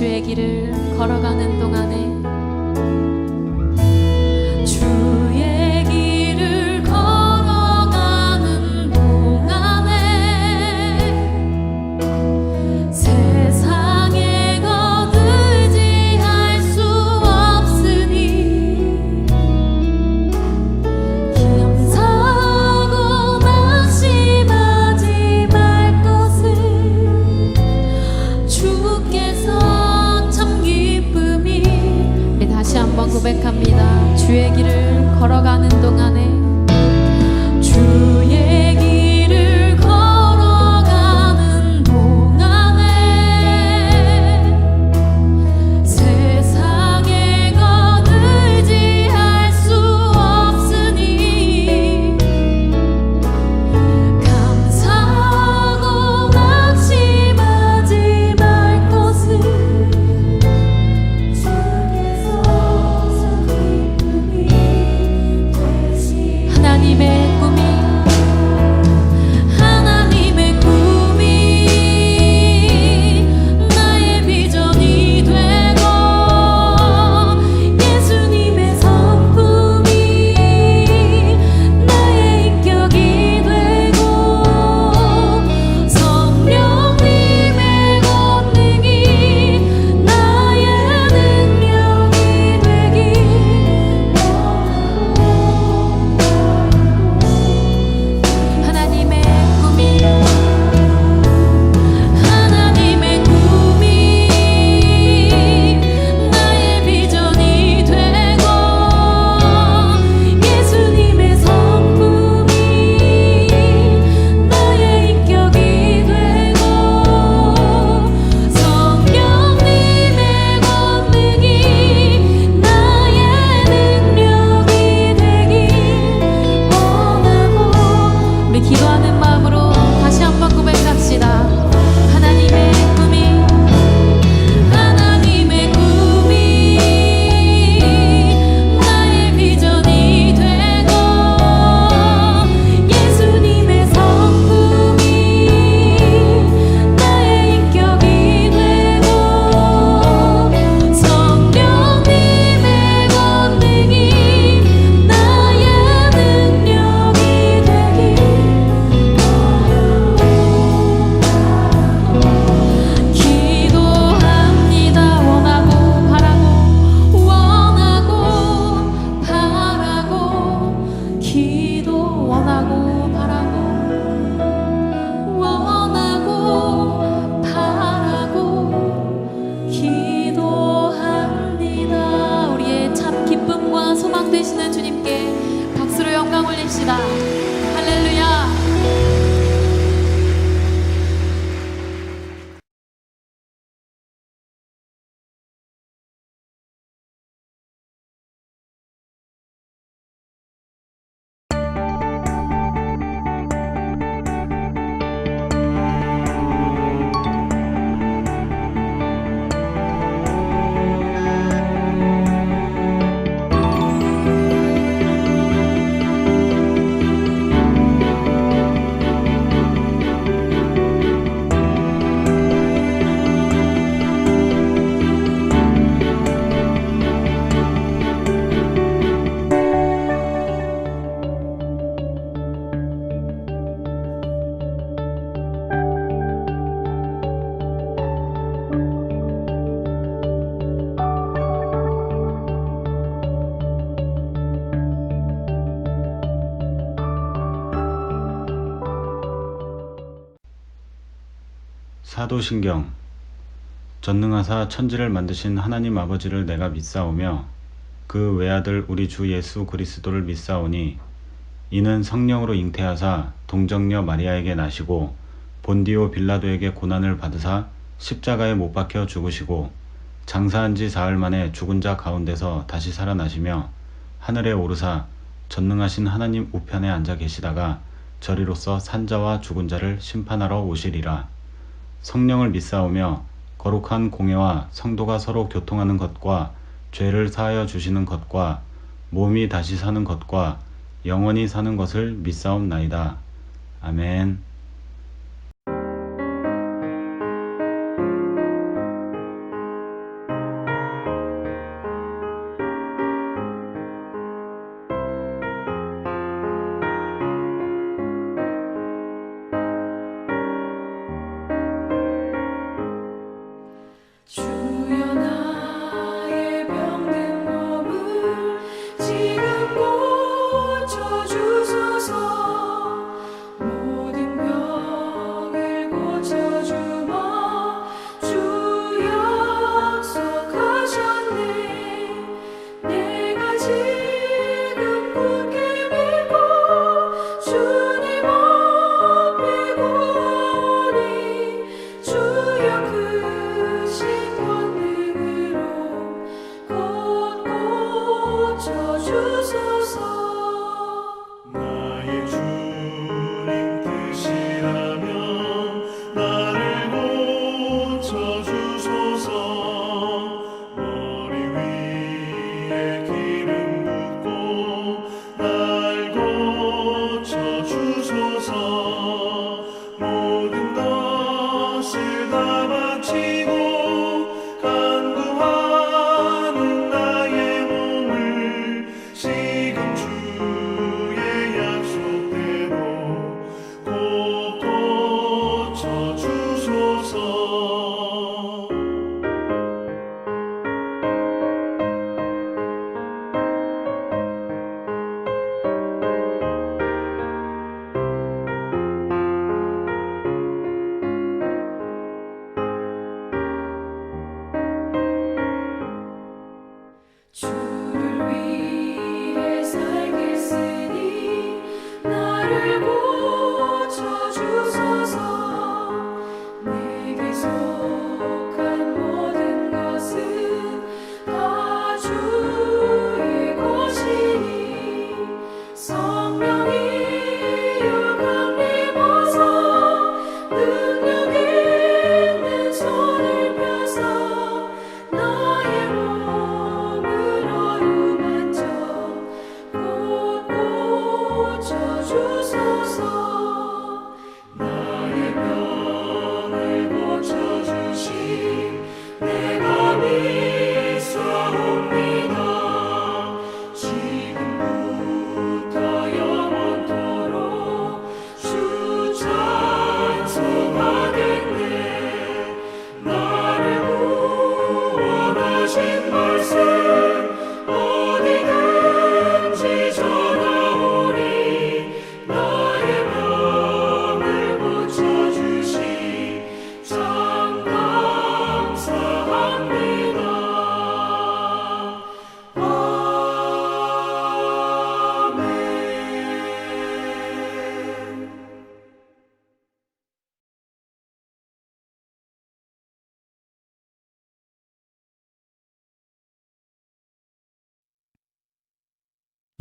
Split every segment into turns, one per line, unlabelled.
주의 길을 걸어가는 동안에 고백합니다. 주의 길을 걸어가는 동안에 주의 길을 걸어가는 동안에 세상에 거들지 할 수 없으니 감사하고 낙심하지 말 것을 하나님의 꿈이 나의 비전이 되고 예수님의 성품이 나의 인격이 되고 성령님의 권능이 나의 능력이 되길 하나님의 꿈이 나의 비전이 되고 예수님의 성품이 나의 인격이 되고 성령님의 권능이 나의 능력이 되길 원하고 우리 기도하는 마음으로 다시 한번 고백합시다. 하나님의 꿈이 나의 비전이 되고 예수님의 성품이 나의 인격이 되고 성령님의 권능이 나의 능력이 되길 기도합니다. 원하고 바라고 기도 원하고 바라고 기도합니다. 우리의 참 기쁨과 소망 되시는 주님께 박수로 영광 올립시다. 할렐루야.
사도신경. 전능하사 천지를 만드신 하나님 아버지를 내가 믿사오며 그 외아들 우리 주 예수 그리스도를 믿사오니 이는 성령으로 잉태하사 동정녀 마리아에게 나시고 본디오 빌라도에게 고난을 받으사 십자가에 못 박혀 죽으시고 장사한 지 사흘 만에 죽은 자 가운데서 다시 살아나시며 하늘에 오르사 전능하신 하나님 우편에 앉아 계시다가 저리로서 산자와 죽은 자를 심판하러 오시리라. 성령을 믿사오며 거룩한 공회와 성도가 서로 교통하는 것과 죄를 사하여 주시는 것과 몸이 다시 사는 것과 영원히 사는 것을 믿사옵나이다. 아멘.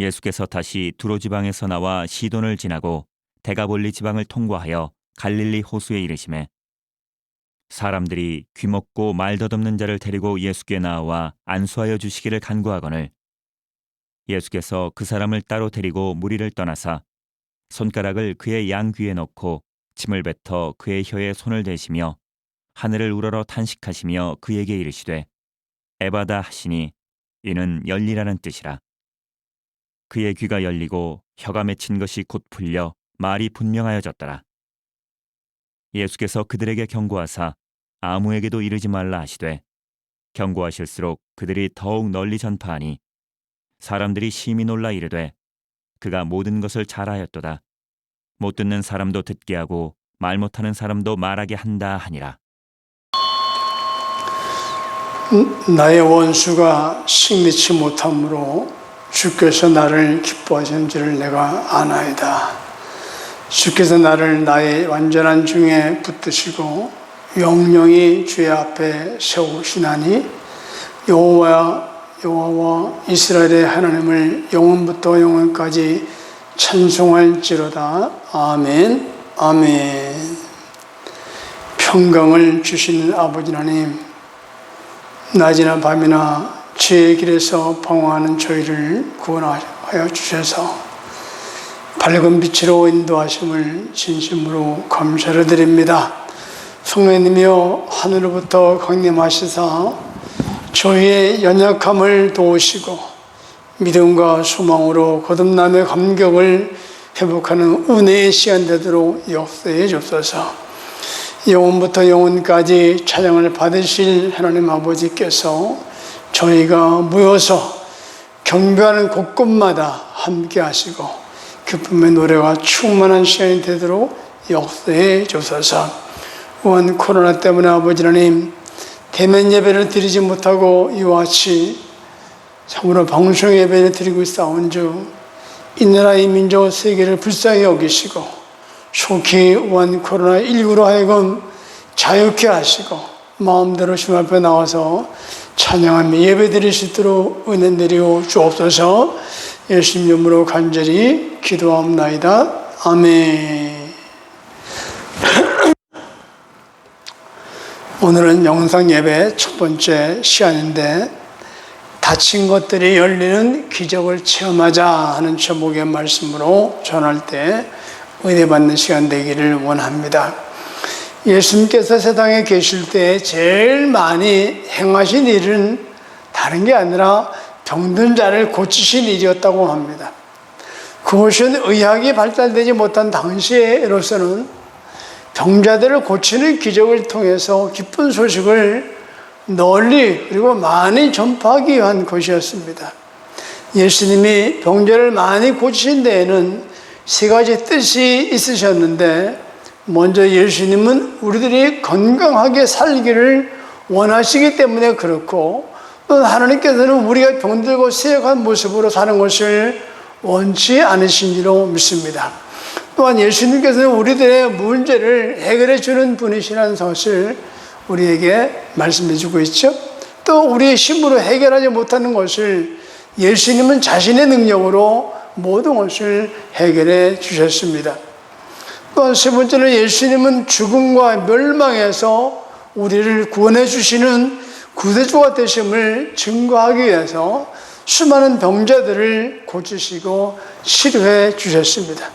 예수께서 다시 두로 지방에서 나와 시돈을 지나고 데가볼리 지방을 통과하여 갈릴리 호수에 이르시매 사람들이 귀먹고 말 덧없는 자를 데리고 예수께 나와 안수하여 주시기를 간구하거늘 예수께서 그 사람을 따로 데리고 무리를 떠나사 손가락을 그의 양귀에 넣고 침을 뱉어 그의 혀에 손을 대시며 하늘을 우러러 탄식하시며 그에게 이르시되 에바다 하시니 이는 열리라는 뜻이라. 그의 귀가 열리고 혀가 맺힌 것이 곧 풀려 말이 분명하여졌더라. 예수께서 그들에게 경고하사 아무에게도 이르지 말라 하시되 경고하실수록 그들이 더욱 널리 전파하니 사람들이 심히 놀라 이르되 그가 모든 것을 잘하였도다. 못 듣는 사람도 듣게 하고 말 못하는 사람도 말하게 한다 하니라.
나의 원수가 식미치 못함으로 주께서 나를 기뻐하시는 줄을 내가 아나이다. 주께서 나를 나의 완전한 중에 붙드시고 영영이 주의 앞에 세우시나니 여호와와 이스라엘의 하나님을 영원부터 영원까지 찬송할지로다. 아멘. 아멘. 평강을 주시는 아버지 하나님, 낮이나 밤이나 죄의 길에서 방황하는 저희를 구원하여 주셔서 밝은 빛으로 인도하심을 진심으로 감사를 드립니다. 성령님이여 하늘로부터 강림하시사 저희의 연약함을 도우시고 믿음과 소망으로 거듭남의 감격을 회복하는 은혜의 시간 되도록 역사해 주옵소서. 영원부터 영원까지 찬양을 받으실 하나님 아버지께서 저희가 모여서 경배하는 곳곳마다 함께 하시고 기쁨의 노래가 충만한 시간이 되도록 역사해 주옵소서. 또한 코로나 때문에 아버지 하나님 대면 예배를 드리지 못하고 이와 같이 참으로 방송 예배를 드리고 있사온즉 이 나라 이 민족 세계를 불쌍히 여기시고 속히 원 코로나19로 하여금 자유케 하시고 마음대로 주님 앞에 나와서 찬양하며 예배 드릴 수 있도록 은혜 내려 주옵소서. 예수님 이름으로 간절히 기도하옵나이다. 아멘. 오늘은 영상 예배 첫 번째 시간인데 닫힌 것들이 열리는 기적을 체험하자 하는 제목의 말씀으로 전할 때 은혜 받는 시간 되기를 원합니다. 예수님께서 세상에 계실 때 제일 많이 행하신 일은 다른 게 아니라 병든 자를 고치신 일이었다고 합니다. 그것은 의학이 발달되지 못한 당시에로서는 병자들을 고치는 기적을 통해서 기쁜 소식을 널리 그리고 많이 전파하기 위한 것이었습니다. 예수님이 병자를 많이 고치신 데에는 세 가지 뜻이 있으셨는데, 먼저 예수님은 우리들이 건강하게 살기를 원하시기 때문에 그렇고, 또 하나님께서는 우리가 병들고 쇠약한 모습으로 사는 것을 원치 않으신지로 믿습니다. 또한 예수님께서는 우리들의 문제를 해결해 주는 분이시라는 것을 우리에게 말씀해 주고 있죠. 또 우리의 힘으로 해결하지 못하는 것을 예수님은 자신의 능력으로 모든 것을 해결해 주셨습니다. 또한 세 번째는 예수님은 죽음과 멸망에서 우리를 구원해 주시는 구세주가 되심을 증거하기 위해서 수많은 병자들을 고치시고 치료해 주셨습니다.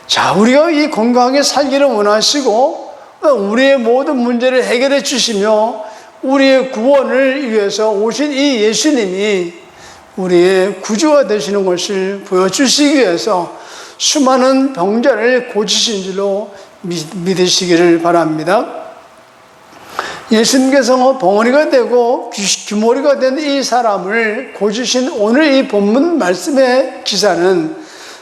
자, 우리가 이 건강하게 살기를 원하시고 우리의 모든 문제를 해결해 주시며 우리의 구원을 위해서 오신 이 예수님이 우리의 구주가 되시는 것을 보여주시기 위해서 수많은 병자를 고치신 줄로 믿으시기를 바랍니다. 예수님께서 벙어리가 되고 귀머리가 된 이 사람을 고치신 오늘 이 본문 말씀의 기사는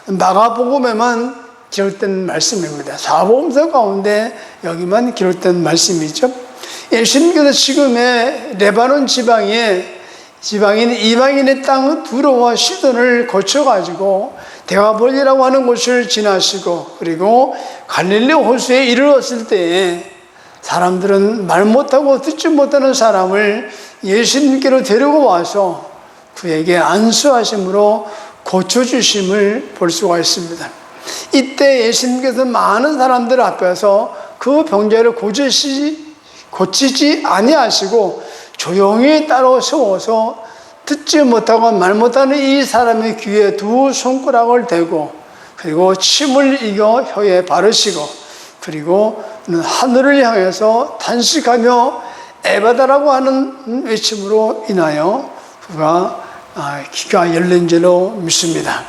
마가복음에만 기록된 말씀입니다. 사복음서 가운데 여기만 기록된 말씀이죠. 예수님께서 지금의 레바논 지방인 이방인의 땅 두로와 시돈을 거쳐가지고 데가볼리라고 하는 곳을 지나시고 그리고 갈릴리 호수에 이르렀을 때에 사람들은 말 못하고 듣지 못하는 사람을 예수님께로 데리고 와서 그에게 안수하심으로 고쳐주심을 볼 수가 있습니다. 이때 예수님께서 많은 사람들 앞에서 그 병자를 고치지 아니하시고 조용히 따로 세워서 듣지 못하고 말 못하는 이 사람의 귀에 두 손가락을 대고, 그리고 침을 이겨 혀에 바르시고, 그리고 하늘을 향해서 탄식하며 에바다라고 하는 외침으로 인하여 그가 귀가 열린 줄로 믿습니다.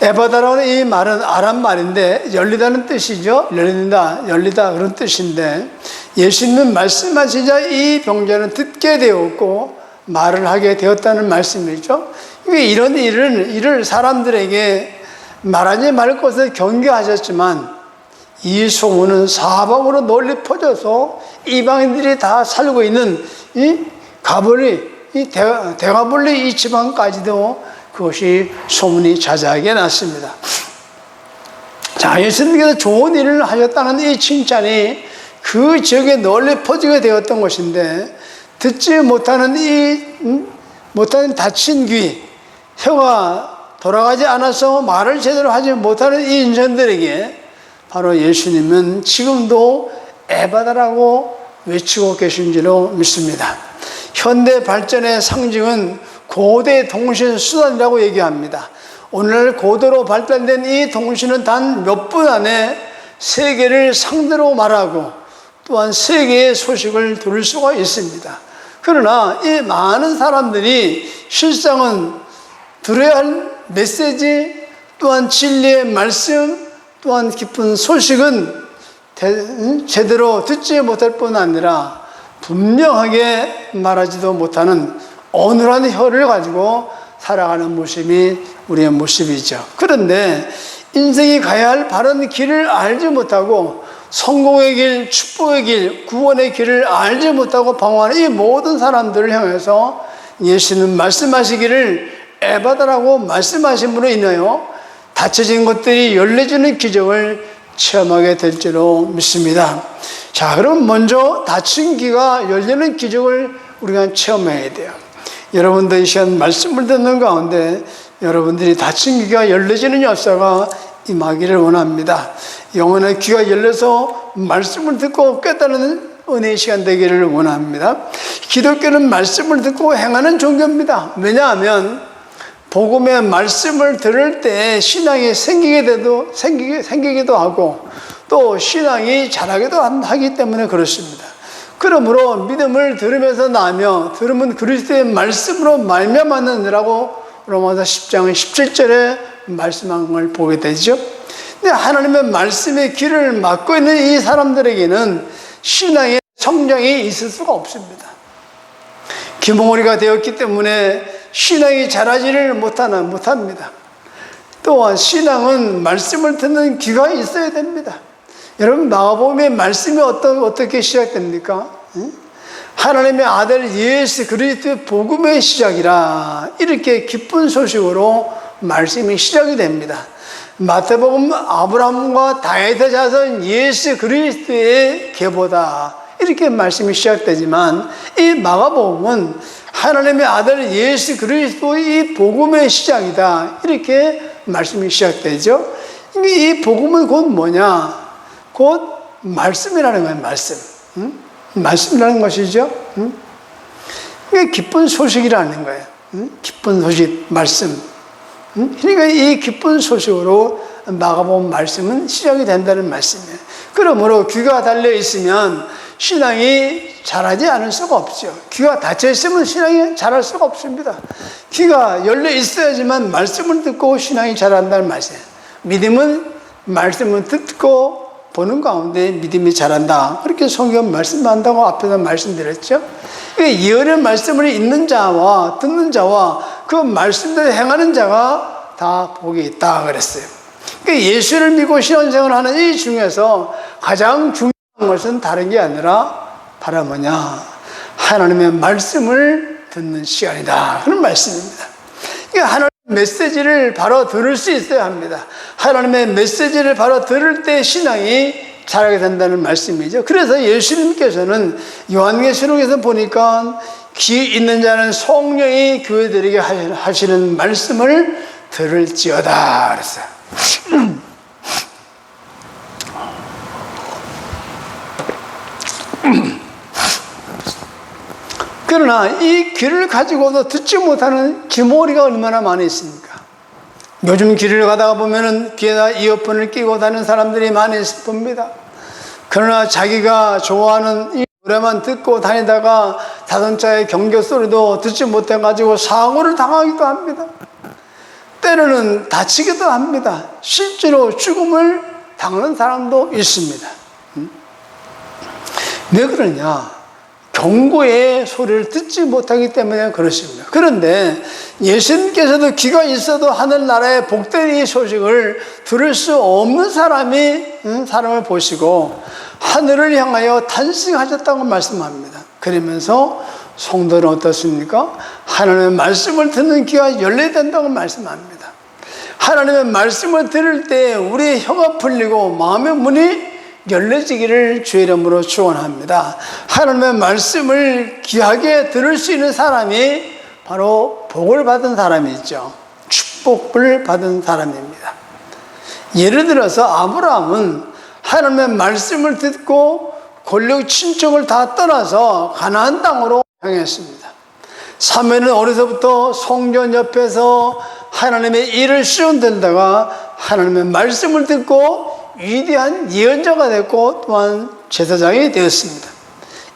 에바다라는 이 말은 아람 말인데 열리다는 뜻이죠. 열리다 그런 뜻인데, 예수님은 말씀하시자 이 병자는 듣게 되었고 말을 하게 되었다는 말씀이죠. 이런 일을 사람들에게 말하지 말 것을 경계하셨지만, 이 소문은 사방으로 널리 퍼져서 이방인들이 다 살고 있는 이 대가볼리 이 지방까지도 그것이 소문이 자자하게 났습니다. 자, 예수님께서 좋은 일을 하셨다는 이 칭찬이 그 지역에 널리 퍼지게 되었던 것인데, 듣지 못하는 못하는 다친 귀, 혀가 돌아가지 않아서 말을 제대로 하지 못하는 이 인생들에게 바로 예수님은 지금도 에바다라고 외치고 계신 줄로 믿습니다. 현대 발전의 상징은 고대 통신 수단이라고 얘기합니다. 오늘날 고도로 발달된 이 통신은 단 몇 분 안에 세계를 상대로 말하고 또한 세계의 소식을 들을 수가 있습니다. 그러나 이 많은 사람들이 실상은 들어야 할 메시지, 또한 진리의 말씀, 또한 깊은 소식은 제대로 듣지 못할 뿐 아니라 분명하게 말하지도 못하는 어눌한 혀를 가지고 살아가는 모습이 우리의 모습이죠. 그런데 인생이 가야 할 바른 길을 알지 못하고 성공의 길, 축복의 길, 구원의 길을 알지 못하고 방황하는 이 모든 사람들을 향해서 예수는 말씀하시기를 에바다라고 말씀하심으로 인하여 닫혀진 것들이 열려지는 기적을 체험하게 될 줄로 믿습니다. 자, 그럼 먼저 닫힌 귀가 열리는 기적을 우리가 체험해야 돼요. 여러분들 이 시간 말씀을 듣는 가운데 여러분들이 닫힌 귀가 열려지는 역사가 임하기를 원합니다. 영혼의 귀가 열려서 말씀을 듣고 깨달은 은혜의 시간 되기를 원합니다. 기독교는 말씀을 듣고 행하는 종교입니다. 왜냐하면 복음의 말씀을 들을 때 신앙이 생기기도 하고 또 신앙이 자라기도 하기 때문에 그렇습니다. 그러므로 믿음을 들으면서 나며 들으면 그리스도의 말씀으로 말미암았느니라고 로마서 10장 17절에 말씀한 걸 보게 되죠. 근데 하나님의 말씀의 길을 막고 있는 이 사람들에게는 신앙의 성장이 있을 수가 없습니다. 기몽어리가 되었기 때문에 신앙이 자라지를 못합니다. 또한 신앙은 말씀을 듣는 귀가 있어야 됩니다. 여러분, 마가복음의 말씀이 어떻게 시작됩니까? 하나님의 아들 예수 그리스도의 복음의 시작이라, 이렇게 기쁜 소식으로 말씀이 시작이 됩니다. 마태복음 아브라함과 다윗의 자손 예수 그리스도의 계보다, 이렇게 말씀이 시작되지만 이 마가복음은 하나님의 아들 예수 그리스도의 복음의 시작이다, 이렇게 말씀이 시작되죠. 이 복음은 곧 뭐냐? 곧 말씀이라는 거예요. 말씀이라는 것이죠. 이게 기쁜 소식이라는 거예요. 기쁜 소식, 말씀. 그러니까 이 기쁜 소식으로 마가복음 말씀은 시작이 된다는 말씀이에요. 그러므로 귀가 달려 있으면 신앙이 자라지 않을 수가 없죠. 귀가 닫혀 있으면 신앙이 자랄 수가 없습니다. 귀가 열려 있어야지만 말씀을 듣고 신앙이 자란다는 말씀이에요. 믿음은 말씀을 듣고 보는 가운데 믿음이 자란다, 그렇게 성경 말씀한다고 앞에서 말씀드렸죠. 예언의 말씀을 읽는 자와 듣는 자와 그 말씀대로 행하는 자가 다 복이 있다 그랬어요. 예수를 믿고 신앙생활을 하는 이 중에서 가장 중요한 것은 다른 게 아니라 바로 뭐냐? 하나님의 말씀을 듣는 시간이다, 그런 말씀입니다. 하나님의 메시지를 바로 들을 수 있어야 합니다. 하나님의 메시지를 바로 들을 때 신앙이 자라게 된다는 말씀이죠. 그래서 예수님께서는 요한계시록에서 보니까 귀 있는 자는 성령이 교회들에게 하시는 말씀을 들을지어다 그랬어요. 그러나 이 귀를 가지고도 듣지 못하는 기모리가 얼마나 많이 있습니까? 요즘 길을 가다가 보면은 귀에다 이어폰을 끼고 다니는 사람들이 많이 봅니다. 그러나 자기가 좋아하는 이 노래만 듣고 다니다가 자동차의 경교 소리도 듣지 못해가지고 사고를 당하기도 합니다. 때로는 다치기도 합니다. 실제로 죽음을 당하는 사람도 있습니다. 왜 그러냐? 경고의 소리를 듣지 못하기 때문에 그렇습니다. 그런데 예수님께서도 귀가 있어도 하늘나라의 복된 이 소식을 들을 수 없는 사람을 보시고 하늘을 향하여 탄식하셨다고 말씀합니다. 그러면서 성도는 어떻습니까? 하나님의 말씀을 듣는 귀가 열려야 된다고 말씀합니다. 하나님의 말씀을 들을 때 우리의 혀가 풀리고 마음의 문이 열려지기를 주의 이름으로 축원합니다. 하나님의 말씀을 귀하게 들을 수 있는 사람이 바로 복을 받은 사람이죠. 축복을 받은 사람입니다. 예를 들어서 아브라함은 하나님의 말씀을 듣고 권력 친척을 다 떠나서 가나안 땅으로 향했습니다. 사무엘은 어려서부터 성전 옆에서 하나님의 일을 수행되다가 하나님의 말씀을 듣고 위대한 예언자가 됐고 또한 제사장이 되었습니다.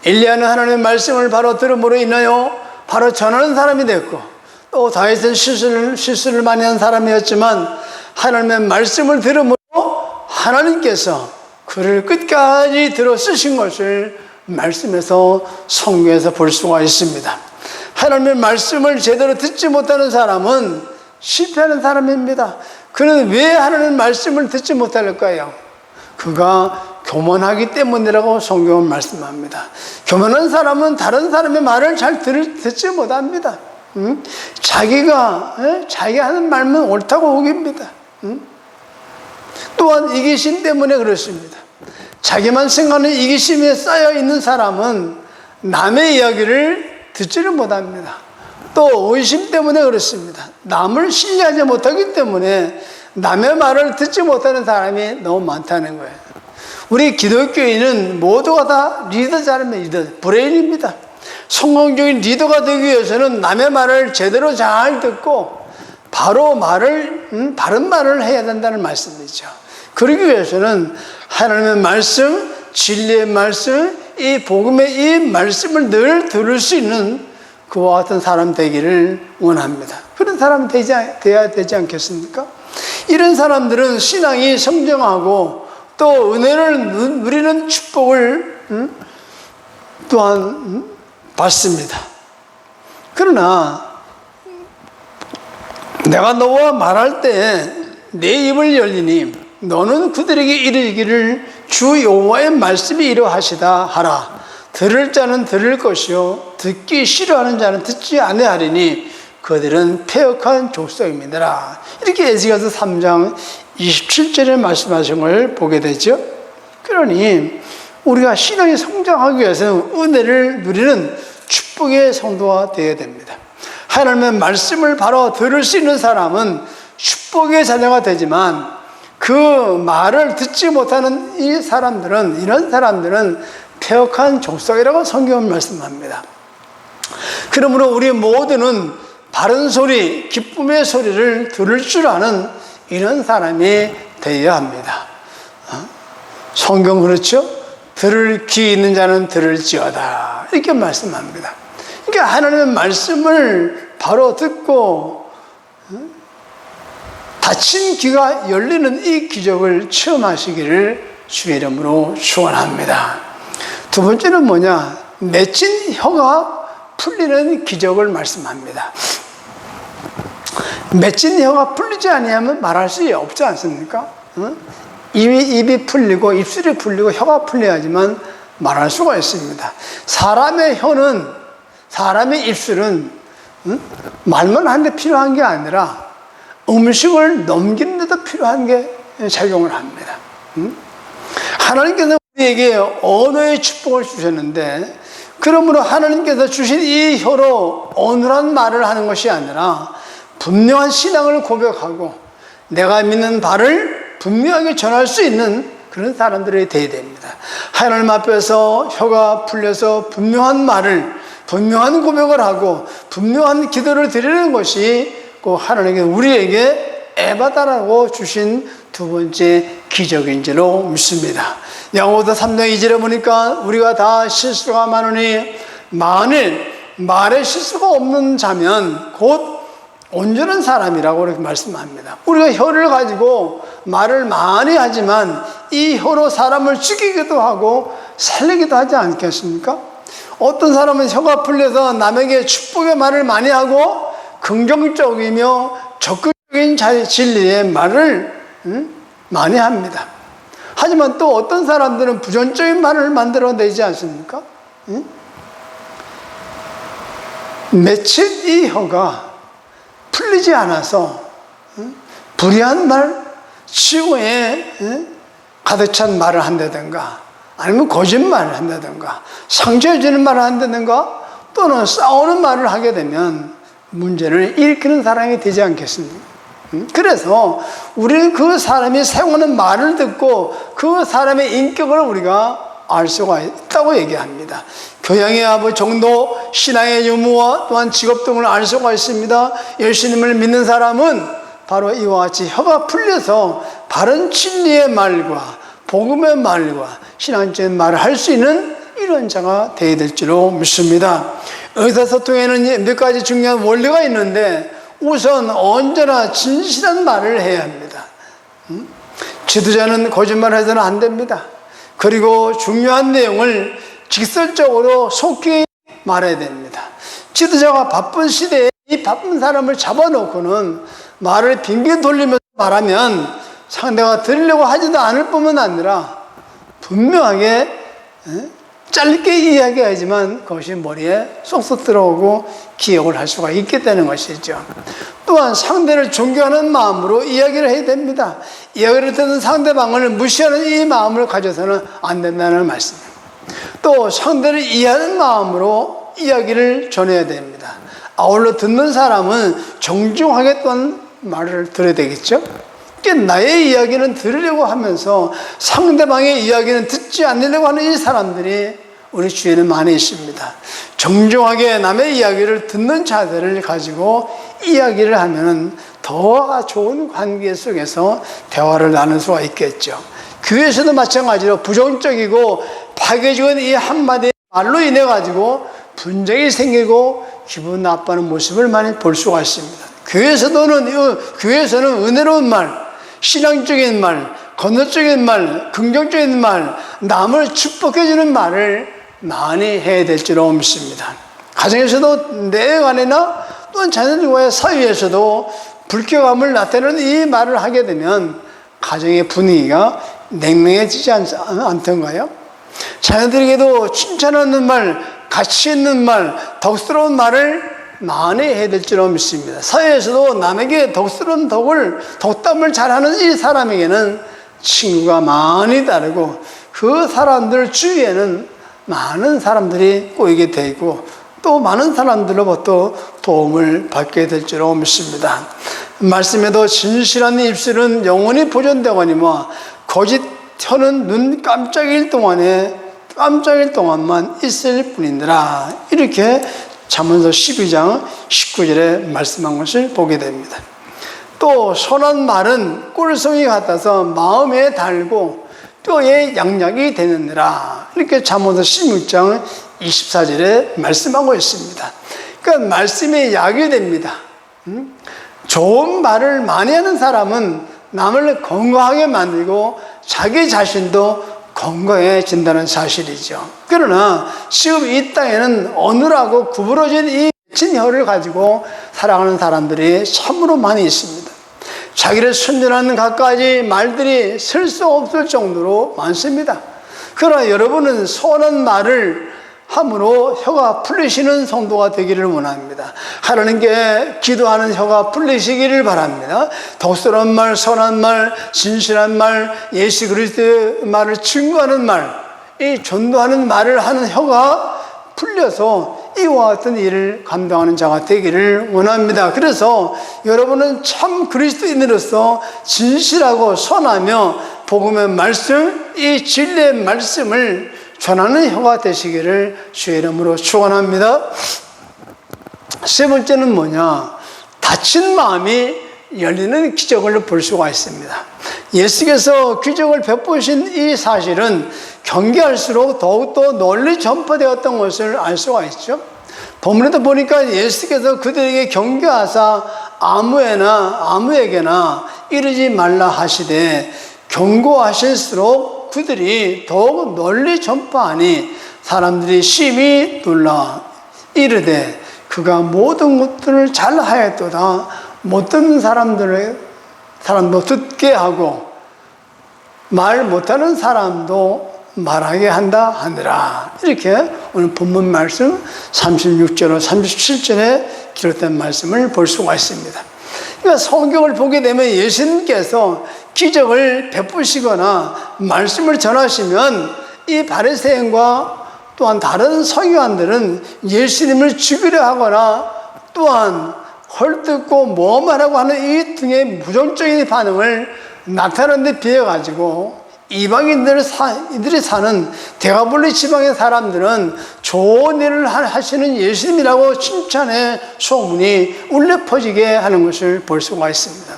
엘리야는 하나님의 말씀을 바로 들음으로 인하여 바로 전하는 사람이 됐고, 또 다윗은 실수를 많이 한 사람이었지만 하나님의 말씀을 들음으로 하나님께서 그를 끝까지 들어 쓰신 것을 말씀에서 성경에서 볼 수가 있습니다. 하나님의 말씀을 제대로 듣지 못하는 사람은 실패하는 사람입니다. 그는 왜 하나님의 말씀을 듣지 못할까요? 그가 교만하기 때문이라고 성경은 말씀합니다. 교만한 사람은 다른 사람의 말을 잘 듣지 못합니다. 자기가 하는 말만 옳다고 여깁니다. 또한 이기심 때문에 그렇습니다. 자기만 생각하는 이기심에 쌓여 있는 사람은 남의 이야기를 듣지를 못합니다. 또 의심 때문에 그렇습니다. 남을 신뢰하지 못하기 때문에 남의 말을 듣지 못하는 사람이 너무 많다는 거예요. 우리 기독교인은 모두가 다 리더 자르면 리더, 브레인입니다. 성공적인 리더가 되기 위해서는 남의 말을 제대로 잘 듣고 바로 바른 말을 해야 된다는 말씀이죠. 그러기 위해서는 하나님의 말씀, 진리의 말씀, 이 복음의 이 말씀을 늘 들을 수 있는 그와 같은 사람 되기를 원합니다. 그런 사람이 되어야 되지 않겠습니까? 이런 사람들은 신앙이 성장하고 또 은혜를 누리는 축복을 또한 받습니다. 그러나 내가 너와 말할 때 내 입을 열리니 너는 그들에게 이르기를 주 여호와의 말씀이 이러하시다 하라. 들을 자는 들을 것이요 듣기 싫어하는 자는 듣지 아니하리니 그들은 패역한 족속입니다. 이렇게 에스겔서 3장 27절에 말씀하신 걸 보게 되죠. 그러니 우리가 신앙이 성장하기 위해서는 은혜를 누리는 축복의 성도가 되어야 됩니다. 하나님의 말씀을 바로 들을 수 있는 사람은 축복의 자녀가 되지만 그 말을 듣지 못하는 이런 사람들은 패역한 족속이라고 성경은 말씀합니다. 그러므로 우리 모두는 바른 소리, 기쁨의 소리를 들을 줄 아는 이런 사람이 되어야 합니다. 성경 그렇죠? 들을 귀 있는 자는 들을지어다 이렇게 말씀합니다. 그러니까 하나님의 말씀을 바로 듣고 닫힌 귀가 열리는 이 기적을 체험하시기를 주의 이름으로 축원합니다. 두 번째는 뭐냐? 맺힌 혀가 풀리는 기적을 말씀합니다. 맺힌 혀가 풀리지 아니하면 말할 수 없지 않습니까? 입이 풀리고 입술이 풀리고 혀가 풀려야지만 말할 수가 있습니다. 사람의 입술은 말만 하는데 필요한 게 아니라 음식을 넘기는 데도 필요한 게 작용을 합니다. 하나님께서 우리에게 언어의 축복을 주셨는데 그러므로 하나님께서 주신 이 혀로 어눌한 말을 하는 것이 아니라 분명한 신앙을 고백하고 내가 믿는 바를 분명하게 전할 수 있는 그런 사람들이 되어야 됩니다. 하나님 앞에서 혀가 풀려서 분명한 말을, 분명한 고백을 하고 분명한 기도를 드리는 것이 꼭 하나님께서 우리에게 에바다라고 주신 두 번째 기적인 줄로 믿습니다. 야고보서 3장 2절에 보니까 우리가 다 실수가 많으니 만일 말에 실수가 없는 자면 곧 온전한 사람이라고 그렇게 말씀합니다. 우리가 혀를 가지고 말을 많이 하지만 이 혀로 사람을 죽이기도 하고 살리기도 하지 않겠습니까? 어떤 사람은 혀가 풀려서 남에게 축복의 말을 많이 하고 긍정적이며 적극적인 진리의 말을 많이 합니다. 하지만 또 어떤 사람들은 부정적인 말을 만들어내지 않습니까? 며칠 이 혀가 풀리지 않아서 불의한 말, 치고에 가득 찬 말을 한다든가 아니면 거짓말을 한다든가 상처해주는 말을 한다든가 또는 싸우는 말을 하게 되면 문제를 일으키는 사람이 되지 않겠습니까? 그래서 우리는 그 사람이 사용하는 말을 듣고 그 사람의 인격을 우리가 알 수가 있다고 얘기합니다. 교양의 아버지 정도, 신앙의 유무와 또한 직업 등을 알 수가 있습니다. 예수님을 믿는 사람은 바로 이와 같이 혀가 풀려서 바른 진리의 말과 복음의 말과 신앙적인 말을 할 수 있는 이런 자가 되어야 될 줄로 믿습니다. 의사소통에는 몇 가지 중요한 원리가 있는데 우선 언제나 진실한 말을 해야 합니다. 지도자는 거짓말을 해서는 안 됩니다. 그리고 중요한 내용을 직설적으로 속히 말해야 됩니다. 지도자가 바쁜 시대에 이 바쁜 사람을 잡아놓고는 말을 빙빙 돌리면서 말하면 상대가 들으려고 하지도 않을 뿐만 아니라 분명하게 짧게 이야기하지만 그것이 머리에 쏙쏙 들어오고 기억을 할 수가 있게 되는 것이죠. 또한 상대를 존경하는 마음으로 이야기를 해야 됩니다. 이야기를 듣는 상대방을 무시하는 이 마음을 가져서는 안 된다는 말씀입니다. 또 상대를 이해하는 마음으로 이야기를 전해야 됩니다. 아울러 듣는 사람은 정중하게 또한 말을 들어야 되겠죠. 나의 이야기는 들으려고 하면서 상대방의 이야기는 듣지 않으려고 하는 이 사람들이 우리 주위에는 많이 있습니다. 정중하게 남의 이야기를 듣는 자세를 가지고 이야기를 하면 더 좋은 관계 속에서 대화를 나눌 수가 있겠죠. 교회에서도 마찬가지로 부정적이고 파괴적인 이 한마디 말로 인해 가지고 분쟁이 생기고 기분 나빠하는 모습을 많이 볼 수가 있습니다. 교회에서는 은혜로운 말, 신앙적인 말, 건너적인 말, 긍정적인 말, 남을 축복해주는 말을 많이 해야 될 줄로 믿습니다. 가정에서도 내 안에나 또는 자녀들과의 사이에서도 불쾌감을 나타내는 이 말을 하게 되면 가정의 분위기가 냉랭해지지 않던가요? 자녀들에게도 칭찬하는 말, 가치 있는 말, 덕스러운 말을 많이 해야 될 줄로 믿습니다. 사회에서도 남에게 덕담을 잘하는 이 사람에게는 친구가 많이 다르고 그 사람들 주위에는 많은 사람들이 꼬이게 되고 또 많은 사람들로부터 도움을 받게 될 줄로 믿습니다. 말씀에도 진실한 입술은 영원히 보존되거니와 거짓 혀는 눈 깜짝일 동안만 있을 뿐이니라. 이렇게 잠언서 12장 19절에 말씀한 것을 보게 됩니다. 또 선한 말은 꿀송이 같아서 마음에 달고 뼈에 양약이 되느니라. 이렇게 잠언서 16장 24절에 말씀하고 있습니다. 그러니까 말씀이 약이 됩니다. 좋은 말을 많이 하는 사람은 남을 건강하게 만들고 자기 자신도 건강해진다는 사실이죠. 그러나 지금 이 땅에는 어눌하고 구부러진 이 혀를 가지고 살아가는 사람들이 참으로 많이 있습니다. 자기를 순전하는 갖가지 말들이 쓸 수 없을 정도로 많습니다. 그러나 여러분은 선한 말을 함으로 혀가 풀리시는 성도가 되기를 원합니다. 하나님께 기도하는 혀가 풀리시기를 바랍니다. 덕스러운 말, 선한 말, 진실한 말, 예수 그리스도의 말을 증거하는 말, 이 전도하는 말을 하는 혀가 풀려서 이와 같은 일을 감당하는 자가 되기를 원합니다. 그래서 여러분은 참 그리스도인으로서 진실하고 선하며 복음의 말씀, 이 진리의 말씀을 전하는 혀가 되시기를 주의 이름으로 축원합니다. 세 번째는 뭐냐? 다친 마음이 열리는 기적을 볼 수가 있습니다. 예수께서 기적을 베푸신 이 사실은 경계할수록 더욱더 널리 전파되었던 것을 알 수가 있죠. 본문에도 보니까 예수께서 그들에게 경계하사 아무에게나 이르지 말라 하시되 경고하실수록 그들이 더욱 널리 전파하니 사람들이 심히 놀라 이르되 그가 모든 것들을 잘하였도다. 못 듣는 사람도 듣게 하고 말 못하는 사람도 말하게 한다 하느라. 이렇게 오늘 본문 말씀 36절로 37절에 기록된 말씀을 볼 수가 있습니다. 그러니까 성경을 보게 되면 예수님께서 기적을 베푸시거나 말씀을 전하시면 이 바리새인과 또한 다른 서기관들은 예수님을 죽이려 하거나 또한 헐뜯고 모험하라고 하는 이 등의 부정적인 반응을 나타내는 데 비해 가지고 이들이 사는 데가볼리 지방의 사람들은 좋은 일을 하시는 예수님이라고 칭찬의 소문이 울려 퍼지게 하는 것을 볼 수가 있습니다.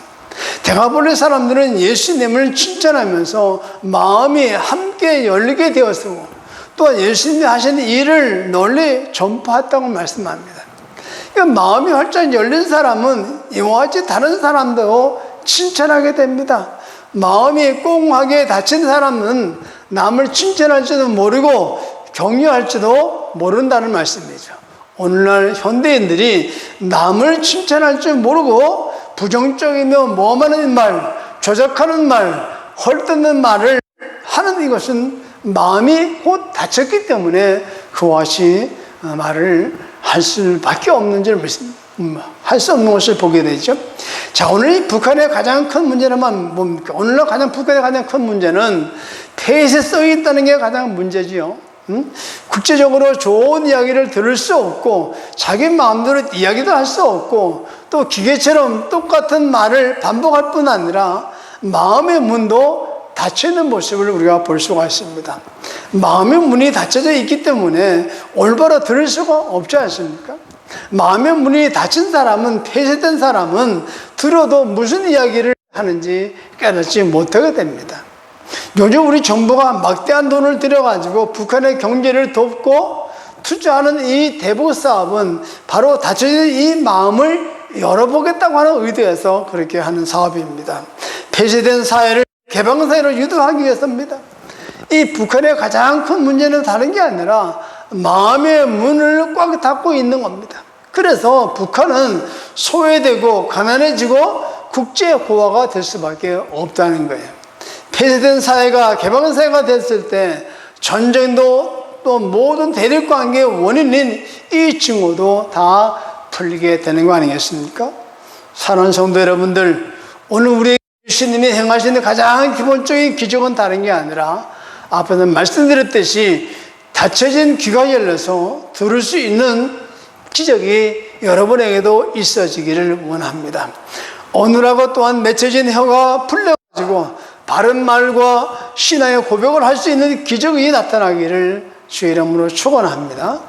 데가볼리 사람들은 예수님을 칭찬하면서 마음이 함께 열리게 되었고 또한 예수님이 하신 일을 널리 전파했다고 말씀합니다. 그러니까 마음이 활짝 열린 사람은 이와 같이 다른 사람도 칭찬하게 됩니다. 마음이 꽁하게 닫힌 사람은 남을 칭찬할지도 모르고 격려할지도 모른다는 말씀이죠. 오늘날 현대인들이 남을 칭찬할 줄 모르고 부정적이며 모험하는 말, 조작하는 말, 헐뜯는 말을 하는 이것은 마음이 곧 닫혔기 때문에 그와 같이 말을 할 수밖에 없는 줄 할 수 없는 것을 보게 되죠. 자, 오늘 북한의 가장 큰 문제는 뭡니까? 오늘날 북한의 가장 큰 문제는 폐쇄성이 있다는 게 가장 문제지요. 국제적으로 좋은 이야기를 들을 수 없고 자기 마음대로 이야기도 할 수 없고 또 기계처럼 똑같은 말을 반복할 뿐 아니라 마음의 문도 닫혀있는 모습을 우리가 볼 수가 있습니다. 마음의 문이 닫혀져 있기 때문에 올바로 들을 수가 없지 않습니까? 마음의 문이 닫힌 사람은, 폐쇄된 사람은 들어도 무슨 이야기를 하는지 깨닫지 못하게 됩니다. 요즘 우리 정부가 막대한 돈을 들여가지고 북한의 경제를 돕고 투자하는 이 대북 사업은 바로 닫혀진 이 마음을 열어보겠다고 하는 의도에서 그렇게 하는 사업입니다. 폐쇄된 사회를 개방사회로 유도하기 위해서입니다. 이 북한의 가장 큰 문제는 다른 게 아니라 마음의 문을 꽉 닫고 있는 겁니다. 그래서 북한은 소외되고 가난해지고 국제고아가 될 수밖에 없다는 거예요. 폐쇄된 사회가 개방사회가 됐을 때 전쟁도 또 모든 대립관계의 원인인 이 증오도 다 풀리게 되는 거 아니겠습니까? 사랑하는 성도 여러분들, 오늘 우리 예수님이 행하시는 가장 기본적인 기적은 다른 게 아니라 앞에서 말씀드렸듯이 닫혀진 귀가 열려서 들을 수 있는 기적이 여러분에게도 있어지기를 원합니다. 어느라고 또한 맺혀진 혀가 풀려가지고 바른 말과 신앙의 고백을 할 수 있는 기적이 나타나기를 주의 이름으로 축원합니다.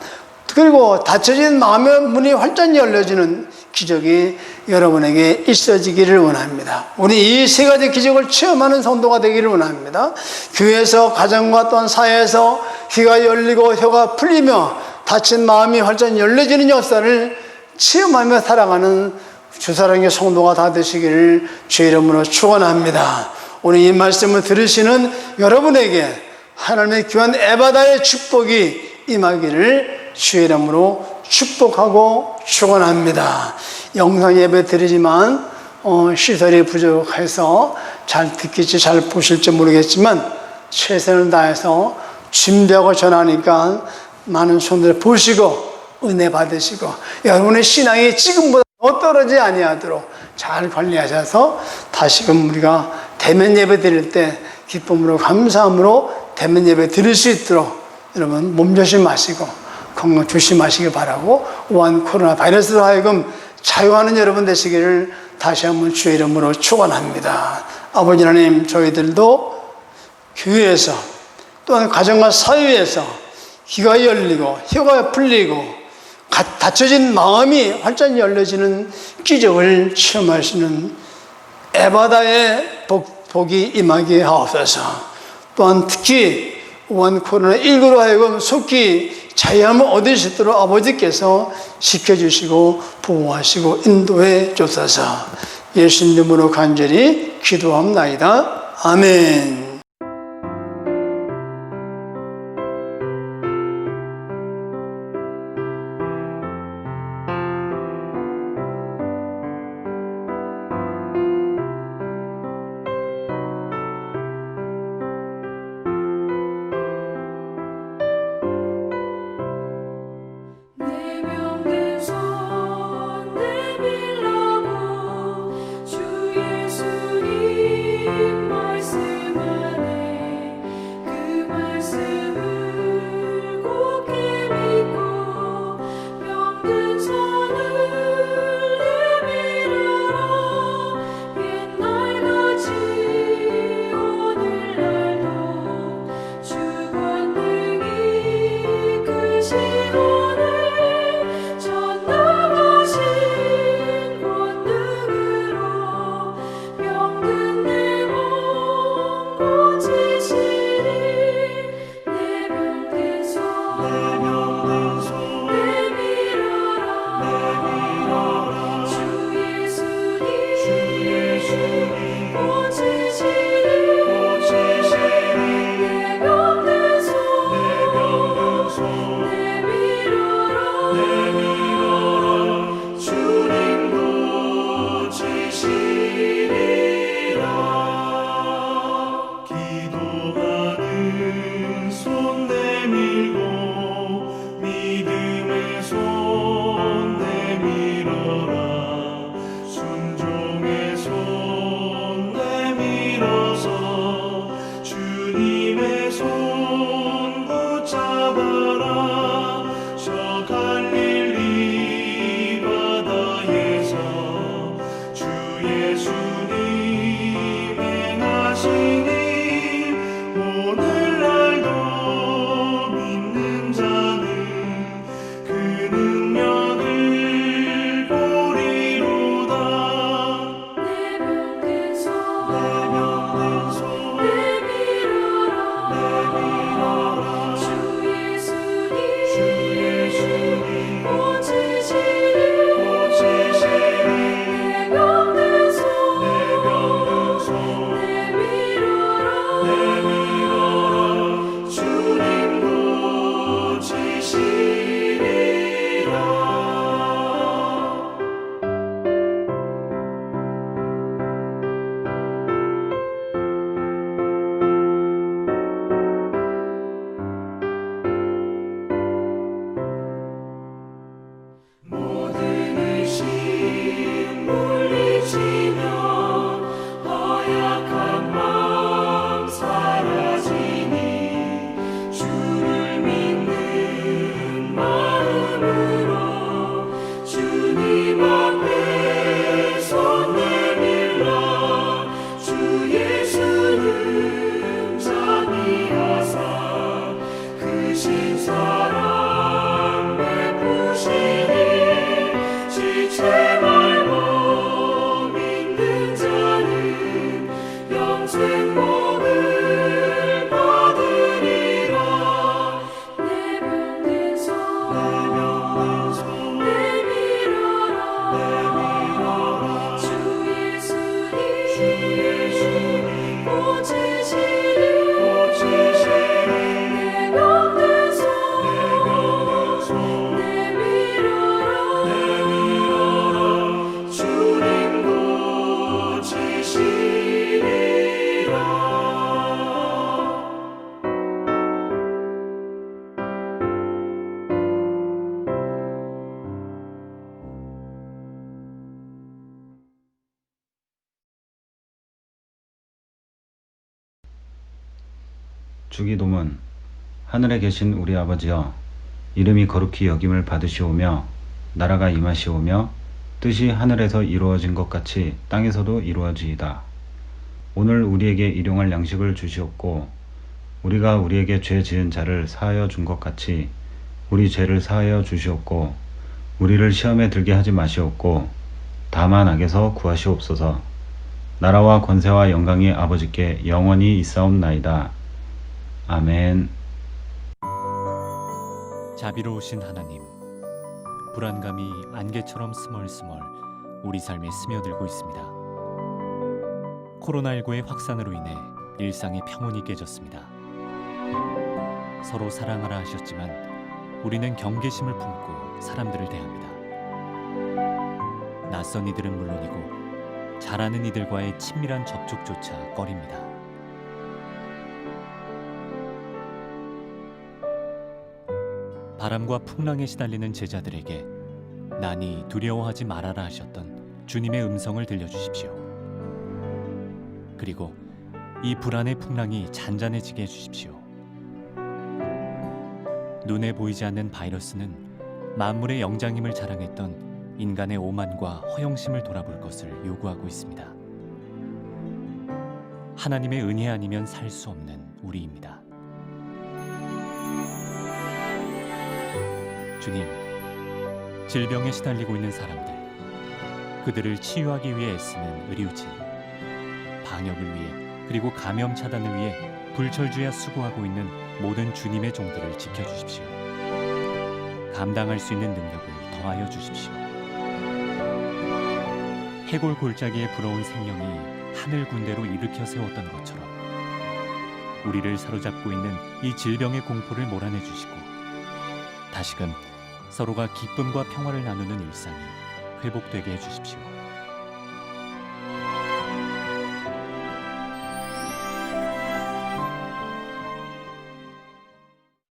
그리고 닫혀진 마음의 문이 활짝 열려지는 기적이 여러분에게 있어지기를 원합니다. 우리 이 세 가지 기적을 체험하는 성도가 되기를 원합니다. 교회에서, 가정과 또한 사회에서 귀가 열리고 혀가 풀리며 닫힌 마음이 활짝 열려지는 역사를 체험하며 살아가는 주사랑의 성도가 다 되시기를 주의 이름으로 축원합니다. 오늘 이 말씀을 들으시는 여러분에게 하나님의 귀한 에바다의 축복이 임하기를 주의 이름으로 축복하고 축원합니다. 영상 예배 드리지만 시설이 부족해서 잘 듣길지 잘 보실지 모르겠지만 최선을 다해서 준비하고 전하니까 많은 손들 보시고 은혜 받으시고 여러분의 신앙이 지금보다 더 떨어지지 아니하도록 잘 관리하셔서 다시금 우리가 대면 예배 드릴 때 기쁨으로 감사함으로 대면 예배 드릴 수 있도록 여러분 몸조심하시고 건강 조심하시기 바라고, 우한 코로나 바이러스로 하여금 자유하는 여러분 되시기를 다시 한번 주의 이름으로 축원합니다. 아버지 하나님, 저희들도 교회에서 또한 가정과 사회에서 귀가 열리고 혀가 풀리고 닫혀진 마음이 활짝 열려지는 기적을 체험할 수 있는 에바다의 복이 임하게 하옵소서. 또한 특히 우한 코로나19로 하여금 속히 자유함을 얻을 수 있도록 아버지께서 지켜주시고 보호하시고 인도해 주옵소서. 예수님 이름으로 간절히 기도합나이다. 아멘.
내병든 손 내밀라고 주 예수님 말씀 안에 그 말씀을 굳게 믿고 병든 손을 내밀어라. 옛날같이 오늘날도 주 권능이 크신 오늘 전능하신 권능으로 병든 내 몸 고치시리. 내 병든 손 내밀어라. 주 예수님 고치시리. 내 병든 손 내밀어라. 주님 고치시리라.
기도하는 손 내밀고 믿음의 손 내밀어라. 순종의 손 내밀어서 주님의 손 붙잡아라. 저 갈릴리 바다에서 주 예수님 행하시니 오늘날도 믿는 자는 그 능력을 보리로다.
내 병든 손 내밀어라. 주 예수님 고치시리. 내 병든 손 내밀어라.
주님 고치시리라.
모든 의심 물리치며 허약한 마음 사라지니 주를 믿는 마음으로 주님 앞에 손 내밀라. 주 예수는 자비하사 크신 사랑 베푸시니 지체 말고 믿는 자는 영생 복을 받으리라. 내 병든 손 내밀어라. 주 예수님 고치시리. 내 병든 손 내밀어라. 주님 고치시리라.
주기도문. 하늘에 계신 우리 아버지여, 이름이 거룩히 여김을 받으시오며 나라가 임하시오며 뜻이 하늘에서 이루어진 것 같이 땅에서도 이루어지이다. 오늘 우리에게 일용할 양식을 주시옵고 우리가 우리에게 죄 지은 자를 사하여 준 것 같이 우리 죄를 사하여 주시옵고 우리를 시험에 들게 하지 마시옵고 다만 악에서 구하시옵소서. 나라와 권세와 영광이 아버지께 영원히 있사옵나이다. 아멘.
자비로우신 하나님, 불안감이 안개처럼 스멀스멀 우리 삶에 스며들고 있습니다. 코로나19의 확산으로 인해 일상의 평온이 깨졌습니다. 서로 사랑하라 하셨지만 우리는 경계심을 품고 사람들을 대합니다. 낯선 이들은 물론이고 잘 아는 이들과의 친밀한 접촉조차 꺼립니다. 바람과 풍랑에 시달리는 제자들에게 난이 두려워하지 말아라 하셨던 주님의 음성을 들려주십시오. 그리고 이 불안의 풍랑이 잔잔해지게 해주십시오. 눈에 보이지 않는 바이러스는 만물의 영장임을 자랑했던 인간의 오만과 허영심을 돌아볼 것을 요구하고 있습니다. 하나님의 은혜 아니면 살 수 없는 우리입니다. 주님, 질병에 시달리고 있는 사람들, 그들을 치유하기 위해 애쓰는 의료진, 방역을 위해 그리고 감염 차단을 위해 불철주야 수고하고 있는 모든 주님의 종들을 지켜주십시오. 감당할 수 있는 능력을 더하여 주십시오. 해골 골짜기에 불어온 생명이 하늘 군대로 일으켜 세웠던 것처럼 우리를 사로잡고 있는 이 질병의 공포를 몰아내 주시고 다시금 서로가 기쁨과 평화를 나누는 일상이 회복되게 해주십시오.